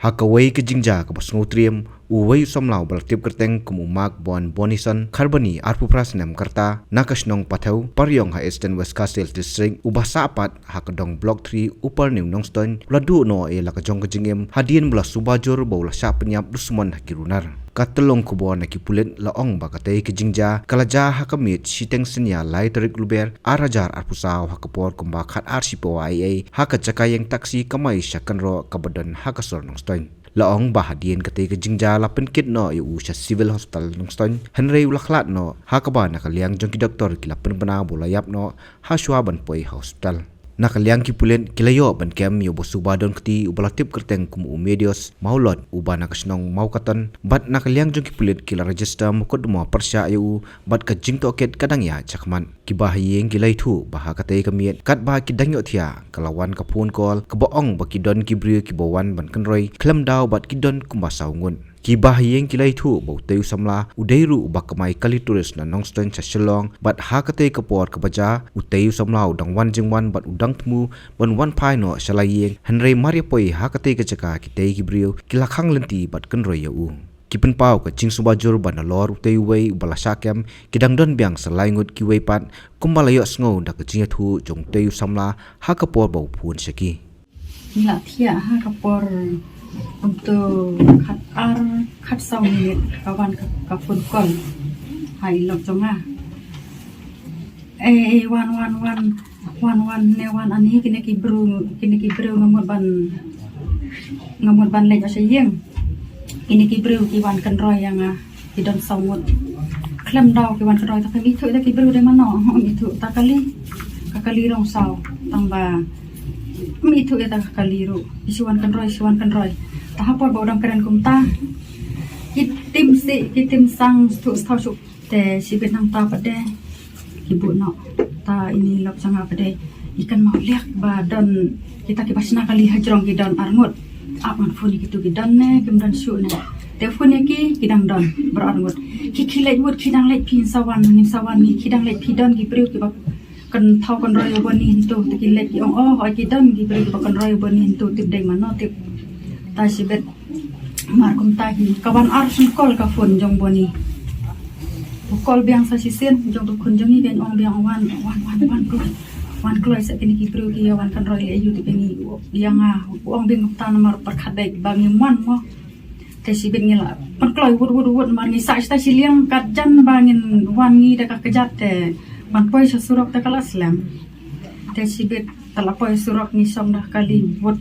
Hakaway ke jingja ke basngutrium uway somlau baltip kerteng kumumak bon bonison karbani arpu prasnem karta nakasnong pathau paryong ha Eastern West Castle District ubah sapat hakadong block 3 upar new nongston ladu no e lakajong kejingim hadien belas subajur baulah sya penyap dusmon hakirunar katelong kubo nakipulit laong bakatay kejingja kalaja hakamit siteng senya lai terik luber arajar arpusaw hakapor kumbakat arsipo IA hakacakayeng taksi kamay syakanro kabadon hakasor nongston laong bahadien katay kejingja lapen kit no yu sa civil hospital nongston henry ulaklat no hakaba nakaliang jongki doktor kilapen bana bolayap no haswaban poi hospital nakaliang kipulen kilayo ban kem yu bosubadon kti ubalatip kerteng kum medios maulot uba nakasnong maukatan bat nakaliang jongki pulen kila register mukodmo persya yu bat kajing toket kadang ya cakman kibahiyeng kilai thu baha katay kamiet kat bah kidangyo thia kalawan kapun kol kaboong bakidon kibri kibawan ban kenroy klem daw bat kidon kumbasaw ngun kibahiyeng kilai thu bauteu samla udairu bakamai kali turis na nongston sa Shillong bat ha katay kapor kabaja uteu samla udang wan jingwan bat udang tmu ban wan pai no salayeng henry mariapoi ha katay kajaka kitay kibriu kilakhang lenti bat kenroy yu kipen pau ka ching subajur banalor utei wei balasakem kidangdon biang salaingut kiwei pat kumbalayo sngo da ka jinga thu jong teu samla ha kapor bau phun seki nila thia ha kapor untuk khat sau minit kawan ka phun kol hai lok jonga wan ne wan ani kini kibru ngamut ban le asayeng ini kibru kiwan kenroy yang kidon saumut klem daw kiwan kenroy tak itu ida kibru de mano itu takali rong saw tamba itu ida kakali ru isuan kenroy tahapor bodang keren kumta kitim sang tu stau su te sibet nang ta pade kibu no ta ini lop sanga pade ikan mau liak badon kita kibasna kali hajrong kidon arngut apan funi gitu gidan ne kemudian su ne telefon ki kidang don berangut kilai wut kidang lek pin sawan ni kidang lek pidon ki priu ki bak kan thau kan royo boni hintu ti lek ki ong kidon ki priu ki bak kan royo boni hintu tip dai mano tip ta sibet markum tahi kawan arsun kol ka fon jong boni kol biang sa sisen jong tu kun jong ni ben ong biang wan kloy sa kini kibru ki wan kan roy ayu ti kini yang uang bing tan mar perkhadai bangi mon mo te sibin ngila pan kloy wud mar ngi sa sta siliang kajan bangin wan ngi da ka kejat te man poi sa surok ta kala slam te sibit tala poi surok ni som dah kali wud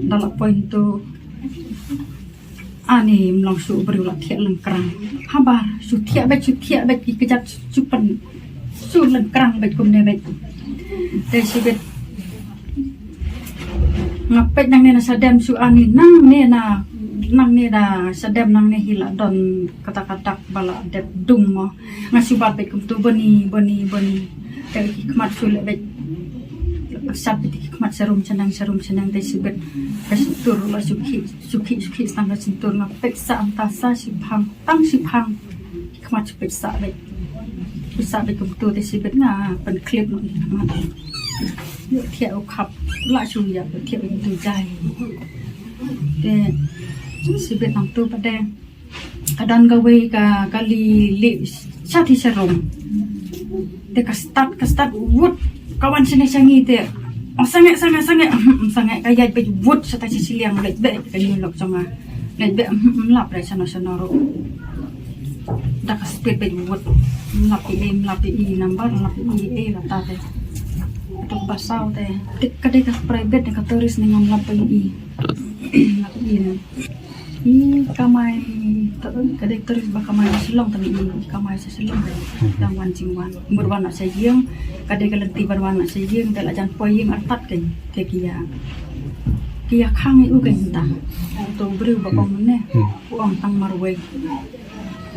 dala poi tu ani mlong su beriulat thia lengkrang habar su thia bet ki kejat supen su lengkrang bet kum ne bet te sibet ngapet nang ne sadam su ani nang ne da sadam nang ne hila don kata-kata bala dep dung mo ngasubat bet kum tu boni te hikmat su le bet sab bet hikmat serum senang te sibet kastur la suki stang sintur ngapet sa antasa si phang hikmat su bet sa bet bisa be tu te sibet nga pen clip no hikmat yo thiau khap la chu ya thiau tu jai te sibet nang tu pade kadan gawe ka kali li sati serum te ka start wood kawan sene sangi te sangat kaya be wood sata siliang lek be kali lok songa lek be lap ra sana ro dak speed be wood melapi i number melapi la tate untuk basau te kadai ka private ka turis dengan melapi i kamai kadai turis bakamai Shillong tadi kamai sa Shillong dang wan jingwan berwarna sayeng kadai ka lenti berwarna sayeng te la jan poying artat ke kia khang i u ke ta to bru bakong ne uang tang marwe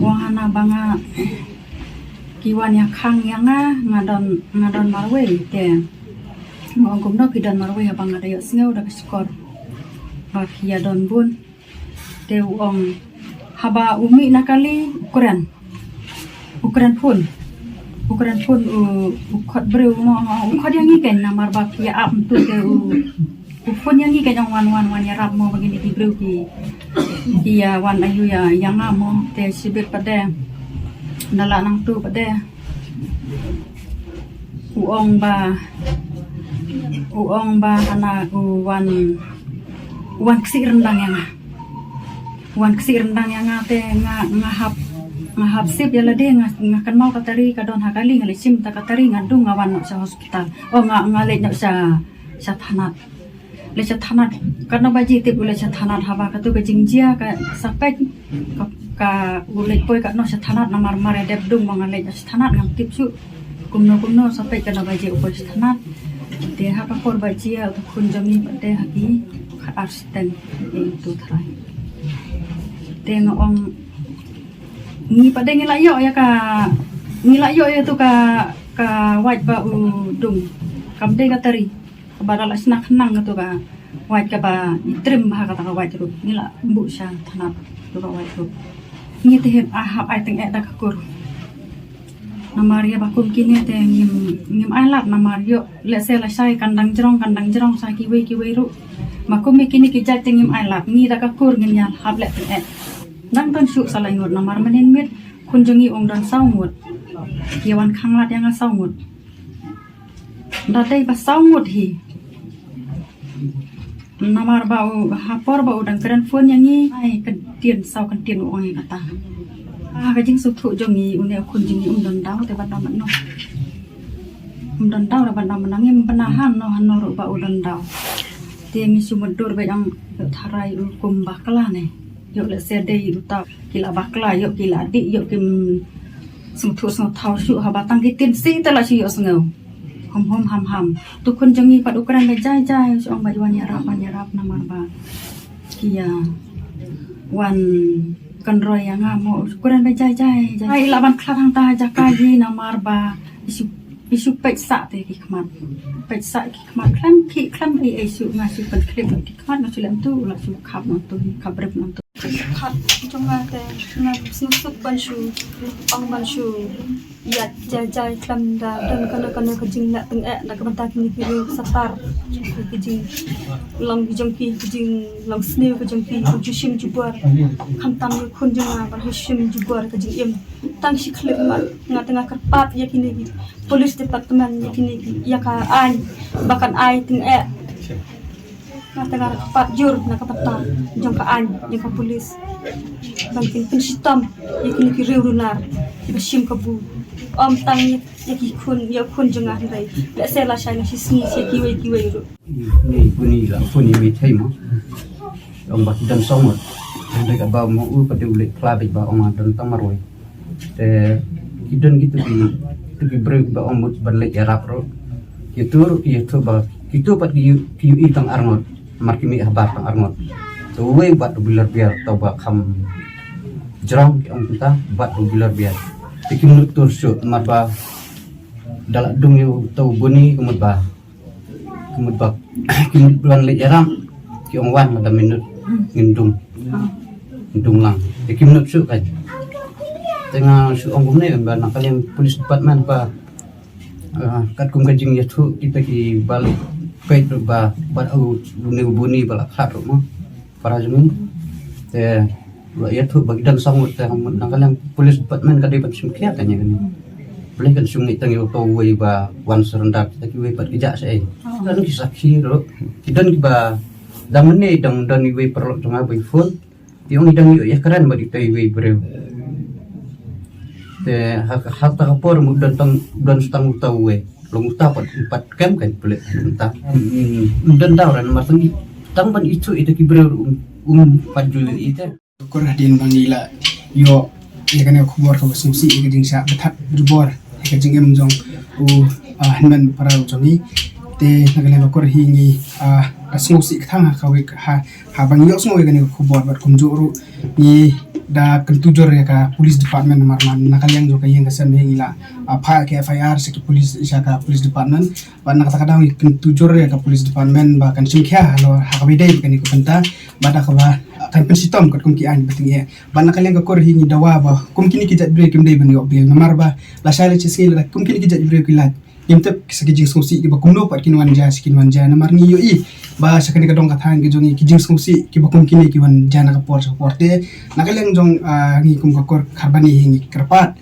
wahana banga kiwan ya khang yang ngadon marwe te ngong kum no kidan marwe abang ada yo sngeu da skor ba kia don bun te uong haba umi nakali ukuran pun ukhot breu mo ukhot yang iken namar ba kia am tu te Pun yang ni kayang wan ya rap mo begini ki bro ki ya wan ayu ya yang amo te sibir pada nala nang tu pada uong ba ana wan ksi rendang yang te ngahap sip ya lade ngakan mau katari kadon hakali ngalisim ta katari ngadung ngawan sa hospital ngale nya sa tanat le sa tanat karena baji tip ule sa tanat haba katu ke jingjia ka sampai ka ule poi ka no sa tanat na marmar dep dung mangale sa tanat ngam tip su kumno sampai kana baji upoi sa tanat de ha ka kor baji ya kun jami pate haki arsten itu trai tengok ni pada ngilayo ya tu ka waj ba dung kamde katari kabara snak nang tu ka waj ka ba itrim ha kata ka waj ru ngila bu sha thanap tu ka waj ru ni te ai teng da kakur namaria ba kum kini te ngim alat namario le se la sai kandang jerong sa kiwe ru makum kini ki jat ngim alat ni da kakur ngin ya hab le te nang ton su salai ngut namar manin mit kunjungi ong dan saungut kiawan khanglat yang saungut datai ba saungut hi namar bau hapor bau dan keren phone yang ni ai kan tien ong yang kata ka jing su thu jongi une kunjungi dan dau te ban man no dan dau da ban man ngim penahan no hanor bau dan dau tiang isu medur ba yang tharai kum bakla ne yuk le sedei uta kila bakla yuk kila di yuk kim sung thau shu ha batang ki tin si ta la shi yo sngau hom ham tu kun jangi pat ukran be jai so ong wan yarap namar ba kia wan kan roy yang amo ukuran be jai ai laban klarang ta jakaji namar ba isu pek sa te ki khmat klan ai su ngasu pan klip ki khmat ngasu lem tu la su khap no tu khabrep no tu khat jonga te na suk banshu ong banshu ya jai klam da dan kana ka jing na teng da ka banta ki ni satar ki jing long jong ki jing long sneu ka jong ki ju shim ju bar kham tam ni khun jonga bar shim ju bar ka jing em tang shi klip ma nga tengah kerpat ya kini polis departemen ya kini ya ka an bahkan ai teng na tengah kerpat jur na ka pata jong ka an jong ka polis bantin penshitam ya kini ki reurunar ba shim ka bu om tang ya kun jonga rai la sela shai na shi sni si kiwe ru ni puni mi thai mo ông bạc dan somot đây cả bao mau pada ulit klabik ba ông dan tamaroi te kidon gitu ki brek ba ông mut berlek arab ro itu ba itu pat ki tang arngot markimi habar tang arngot so we bat bular biar tau ba kham jerong ki ông kita bat bular biar iki menurut tursu marba dalak dung yu tau buni kumut ba kimut bulan lek aram ki ông wan madam minut ngindung lang iki menurut su kan tengah su ông gumne ba nakalian polis department ba kat kum gajing ya thu kita ki balik pet ba au buni bala khat mo para jumin te ya thu bagdan sangut te nakalian polis department ka depan sumkia tanya kan boleh kan sungi tangi to we ba wan serendak kita we pat kijak sai kan ki sakhi ro kidan ki ba damne dan we perlu tengah we phone yung idang ya keren ba di tai we bre te hak ta kapor mudan stang tau we long ta pat kem kan boleh entah dan dauran martang tang ban itu ki bre pajul itu Koradin bangila yo ya kan aku buat kau sumsi ke jing syak betat jubor ke jing em jong hanman para jongi te nagale lokor hingi sumsi khang ha bang yo smo kan aku buat kumjuru ni da kentujur ya ka police department marman nakalian jo ka yang kesan hingila apa ke FIR seki police ka police department ba nakata kentujur ya ka police department ba kan singkha halo hakabidai kan iku benta bada ka ba kan pensitom kat kumki an beting ya bana kalian ka kor hingi dawa ba kumki ni kijat break kim dai ban yo bil namar ba la shale ci sel kum kini kijat break kilat imtep kijing songsi ki bakumno pat kinwan ja na marni yo I ba sakani kadong kathan ki jongi kijing songsi ki bakum kini ki wan jana ka porte nakaleng jong ngi kum kakor kharbani hingi kerpat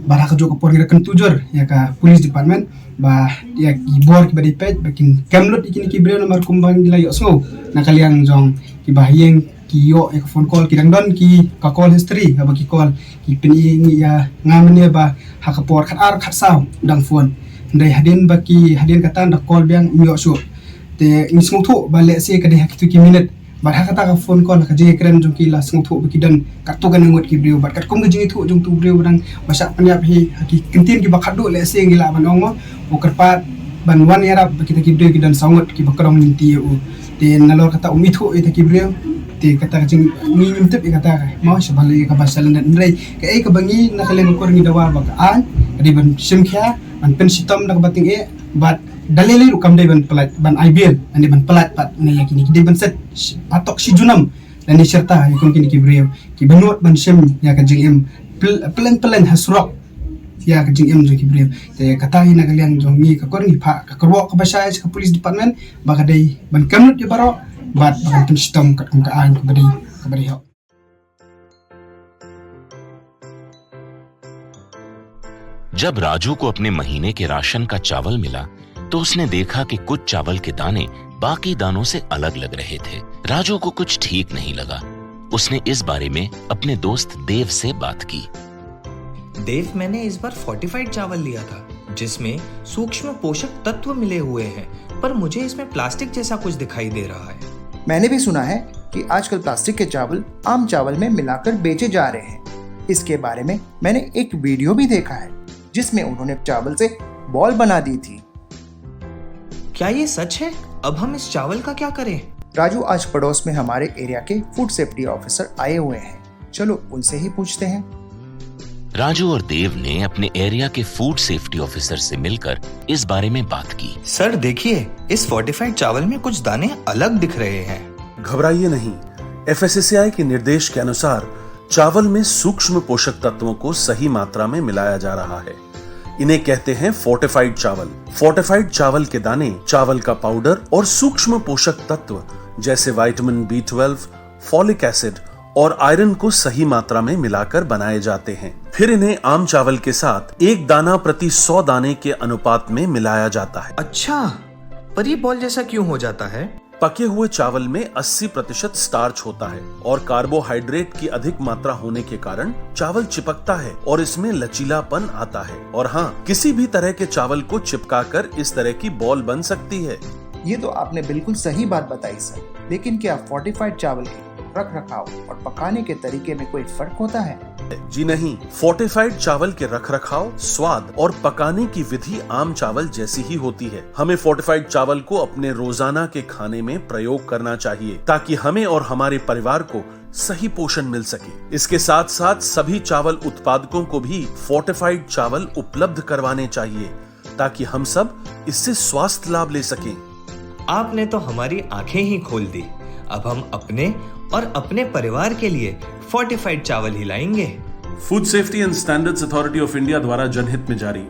bara ka jok por ngira kan tujur ya ka police department ba ya ki bor ki badipet bakin kamlot ikini ki breu nomor kumbang gila yo so nakaliang jong ki bahiyeng ki yo ek phone call ki dangdon ki ka call history ba ki call ki pini ya ngamne ba hakapor khat ar khat saw dang phone ndai hadin baki hadin kata ndak call biang yo so te ni smuthu ba le se ka de hakitu ki minute bar hakata ka phone call ka je kren jong ki la smuthu baki dan kat to kan ngot ki breu bar kat kum ge thu jong tu breu dang masak penyap hi haki kentin ki bakadu le se ngila banong mo kerpat ban wan era baki ki breu ki dan sangot ki bakrong ninti u te nalor kata umithu e ki breu te kata jing ni nimtep kata mau sebalik ka basalan dan ndai ka ka bangi nakaleng ko ngi dawa ba an kadi ban simkhya ban pen sitom nak bating bat dalili rukam dai ban pelat ban IBL andi ban pelat pat ne yakini ki ban set patok si junam dan ni serta yakon kini ki breu ki banot ban sim ya ka jing pelan hasrok ya ka jing jong ki breu te kata ina kalian jong mi ka korni pha ka korwo ka basai ka police department ba ka dai ban kamut ya baro bat ban pen sitom ka an ka bari ho. जब राजू को अपने महीने के राशन का चावल मिला तो उसने देखा कि कुछ चावल के दाने बाकी दानों से अलग लग रहे थे। राजू को कुछ ठीक नहीं लगा। उसने इस बारे में अपने दोस्त देव से बात की। देव, मैंने इस बार फोर्टिफाइड चावल लिया था जिसमें सूक्ष्म पोषक तत्व मिले हुए हैं, पर मुझे इसमें प्लास्टिक जैसा कुछ दिखाई दे रहा है। मैंने भी सुना है कि आजकल प्लास्टिक के चावल आम चावल में मिलाकर बेचे जा रहे हैं। इसके बारे में मैंने एक वीडियो भी देखा है जिसमें उन्होंने चावल से बॉल बना दी थी। क्या ये सच है? अब हम इस चावल का क्या करें? राजू, आज पड़ोस में हमारे एरिया के फूड सेफ्टी ऑफिसर आए हुए हैं, चलो उनसे ही पूछते हैं। राजू और देव ने अपने एरिया के फूड सेफ्टी ऑफिसर से मिलकर इस बारे में बात की। सर देखिए, इस फोर्टिफाइड चावल में कुछ दाने अलग दिख रहे हैं। घबराइए नहीं, FSSAI के निर्देश के अनुसार चावल में सूक्ष्म पोषक तत्वों को सही मात्रा में मिलाया जा रहा है। इन्हें कहते हैं फोर्टिफाइड चावल। फोर्टिफाइड चावल के दाने चावल का पाउडर और सूक्ष्म पोषक तत्व जैसे विटामिन B12, फॉलिक एसिड और आयरन को सही मात्रा में मिलाकर बनाए जाते हैं। फिर इन्हें आम चावल के साथ 1 दाना प्रति 100 दाने के अनुपात में मिलाया जाता है। अच्छा, पर ये बॉल जैसा क्यों हो जाता है? पके हुए चावल में 80% स्टार्च होता है और कार्बोहाइड्रेट की अधिक मात्रा होने के कारण चावल चिपकता है और इसमें लचीलापन आता है। और हाँ, किसी भी तरह के चावल को चिपकाकर इस तरह की बॉल बन सकती है। ये तो आपने बिल्कुल सही बात बताई सर, लेकिन क्या फोर्टिफाइड चावल के रख रखाव और पकाने के तरीके में कोई फर्क होता है? जी नहीं, फोर्टिफाइड चावल के रख रखाव, स्वाद और पकाने की विधि आम चावल जैसी ही होती है। हमें फोर्टिफाइड चावल को अपने रोजाना के खाने में प्रयोग करना चाहिए ताकि हमें और हमारे परिवार को सही पोषण मिल सके। इसके साथ साथ सभी चावल उत्पादकों को भी फोर्टिफाइड चावल उपलब्ध करवाने चाहिए ताकि हम सब इससे स्वास्थ्य लाभ ले सकें। आपने तो हमारी आंखें ही खोल दी। अब हम अपने और अपने परिवार के लिए फोर्टिफाइड चावल ही लाएंगे। Food safety and standards authority of India द्वारा जनहित में जारी।